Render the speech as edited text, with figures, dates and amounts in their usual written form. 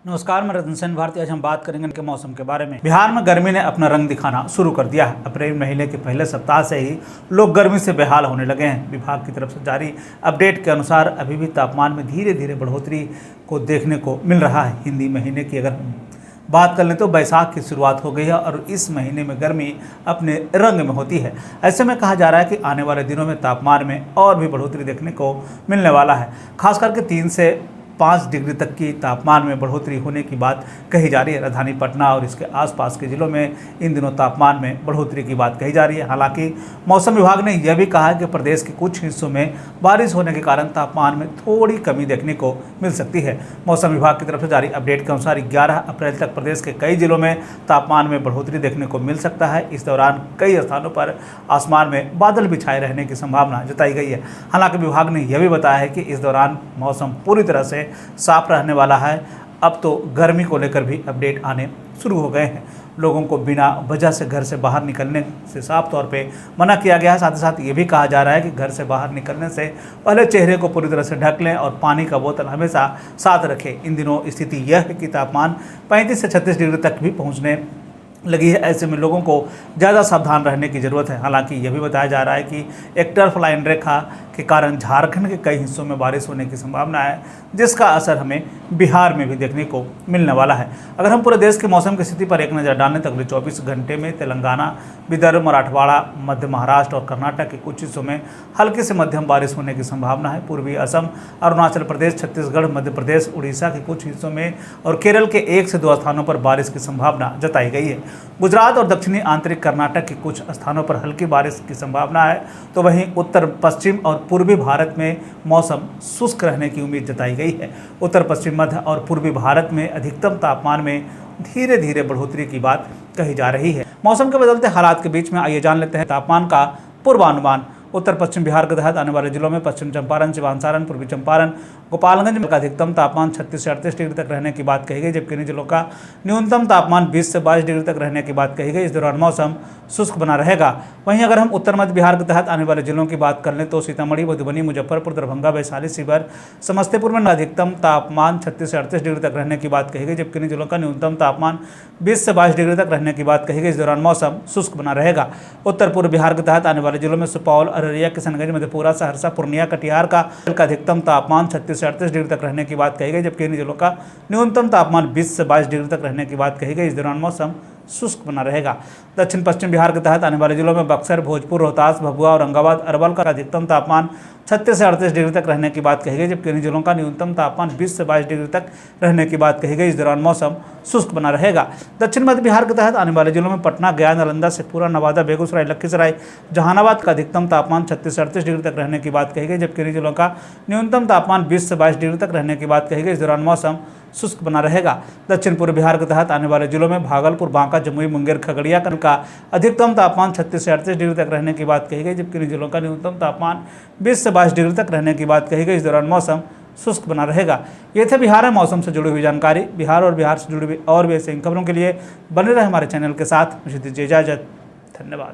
नमस्कार, मैं रतन सेन भारती। आज हम बात करेंगे इनके मौसम के बारे में। बिहार में गर्मी ने अपना रंग दिखाना शुरू कर दिया है। अप्रैल महीने के पहले सप्ताह से ही लोग गर्मी से बेहाल होने लगे हैं। विभाग की तरफ से जारी अपडेट के अनुसार अभी भी तापमान में धीरे धीरे बढ़ोतरी को देखने को मिल रहा है। हिंदी महीने की अगर बात कर लें तो बैसाख की शुरुआत हो गई है और इस महीने में गर्मी अपने रंग में होती है। ऐसे में कहा जा रहा है कि आने वाले दिनों में तापमान में और भी बढ़ोतरी देखने को मिलने वाला है। खास करके 3 से 5 डिग्री तक की तापमान में बढ़ोतरी होने की बात कही जा रही है। राजधानी पटना और इसके आसपास के जिलों में इन दिनों तापमान में बढ़ोतरी की बात कही जा रही है। हालांकि मौसम विभाग ने यह भी कहा है कि प्रदेश के कुछ हिस्सों में बारिश होने के कारण तापमान में थोड़ी कमी देखने को मिल सकती है। मौसम विभाग की तरफ से जारी अपडेट के अनुसार 11 अप्रैल तक प्रदेश के कई जिलों में तापमान में बढ़ोतरी देखने को मिल सकता है। इस दौरान कई स्थानों पर आसमान में बादल भी छाए रहने की संभावना जताई गई है। हालांकि विभाग ने यह भी बताया है कि इस दौरान मौसम पूरी तरह से साफ रहने वाला है। अब तो गर्मी को लेकर भी अपडेट आने शुरू हो गए हैं। लोगों को बिना वजह से घर से बाहर निकलने से साफ तौर पे मना किया गया है। साथ ही साथ ये भी कहा जा रहा है कि घर से बाहर निकलने से पहले चेहरे को पूरी तरह से ढक लें और पानी का बोतल हमेशा साथ रखें। इन दिनों स्थिति यह है कि तापमान 35 से 36 डिग्री तक भी पहुँचने लगी है। ऐसे में लोगों को ज़्यादा सावधान रहने की ज़रूरत है। हालांकि यह भी बताया जा रहा है कि एक टर्फ लाइन रेखा के कारण झारखंड के कई हिस्सों में बारिश होने की संभावना है, जिसका असर हमें बिहार में भी देखने को मिलने वाला है। अगर हम पूरे देश के मौसम की स्थिति पर एक नज़र डालें तो अगले 24 घंटे में तेलंगाना, विदर्भ, मराठवाड़ा, मध्य महाराष्ट्र और कर्नाटक के कुछ हिस्सों में हल्की से मध्यम बारिश होने की संभावना है। पूर्वी असम, अरुणाचल प्रदेश, छत्तीसगढ़, मध्य प्रदेश, उड़ीसा के कुछ हिस्सों में और केरल के 1 से 2 स्थानों पर बारिश की संभावना जताई गई है। गुजरात और दक्षिणी आंतरिक कर्नाटक के कुछ स्थानों पर हल्की बारिश की संभावना है, तो वहीं उत्तर पश्चिम और पूर्वी भारत में मौसम शुष्क रहने की उम्मीद जताई गई है। उत्तर पश्चिम, मध्य और पूर्वी भारत में अधिकतम तापमान में धीरे धीरे बढ़ोतरी की बात कही जा रही है। मौसम के बदलते हालात के बीच में आइए जान लेते हैं तापमान का पूर्वानुमान। उत्तर पश्चिम बिहार के तहत आने वाले जिलों में पश्चिम चंपारण, सिवान, सारण, पूर्वी चंपारण, गोपालगंज का अधिकतम तापमान 36 से 38 डिग्री तक रहने की बात कही गई, जबकि इन जिलों का न्यूनतम तापमान 20 से 22 डिग्री तक रहने की बात कही गई। इस दौरान मौसम शुष्क बना रहेगा। वहीं अगर हम उत्तर मध्य बिहार के तहत आने वाले जिलों की बात कर लें तो सीतामढ़ी, मधुबनी, मुजफ्फरपुर, दरभंगा, वैशाली, शिवहर, समस्तीपुर में अधिकतम तापमान 36 से 38 डिग्री तक रहने की बात कही गई, जबकि इन जिलों का न्यूनतम तापमान 20 से 22 डिग्री तक रहने की बात कही गई। इस दौरान मौसम शुष्क बना रहेगा। उत्तर पूर्व बिहार के तहत आने वाले जिलों में सुपौल, अररिया, किशनगंज, मधेपुरा, सहरसा, पूर्णिया, कटिहार का अधिकतम तापमान 36 से 38 डिग्री तक रहने की बात कही गई, जबकि इन जिलों का न्यूनतम तापमान 20 से 22 डिग्री तक रहने की बात कही गई। इस दौरान मौसम शुष्क बना रहेगा। दक्षिण पश्चिम बिहार के तहत आने वाले जिलों में बक्सर, भोजपुर, रोहतास, भभुआ, औरंगाबाद, अरवल का अधिकतम तापमान 36 से 38 डिग्री तक रहने की बात कही गई, जबकि इन जिलों का न्यूनतम तापमान 20 से 22 डिग्री तक रहने की बात कही गई। इस दौरान मौसम शुष्क बना रहेगा। दक्षिण मध्य बिहार के तहत आने वाले जिलों में पटना, गया, नालंदा, शेखपुरा, नवादा, बेगूसराय, लखीसराय, जहानाबाद का अधिकतम तापमान 36 से 38 डिग्री तक रहने की बात कही गई, जबकि इन जिलों का न्यूनतम तापमान 20 से 22 डिग्री तक रहने की बात कही गई। इस दौरान मौसम शुष्क बना रहेगा। दक्षिण पूर्व बिहार के तहत आने वाले जिलों में भागलपुर, बांका, जमुई, मुंगेर, खगड़िया का अधिकतम तापमान 36 से 38 डिग्री तक रहने की बात कही गई, जबकि इन जिलों का न्यूनतम तापमान 20 से 22 डिग्री तक रहने की बात कही गई। इस दौरान मौसम शुष्क बना रहेगा। ये थे बिहार में मौसम से जुड़ी हुई जानकारी। बिहार और बिहार से जुड़ी हुई और भी ऐसी खबरों के लिए बने रहे हमारे चैनल के साथ। मुझे दीजिए इजाजत। धन्यवाद।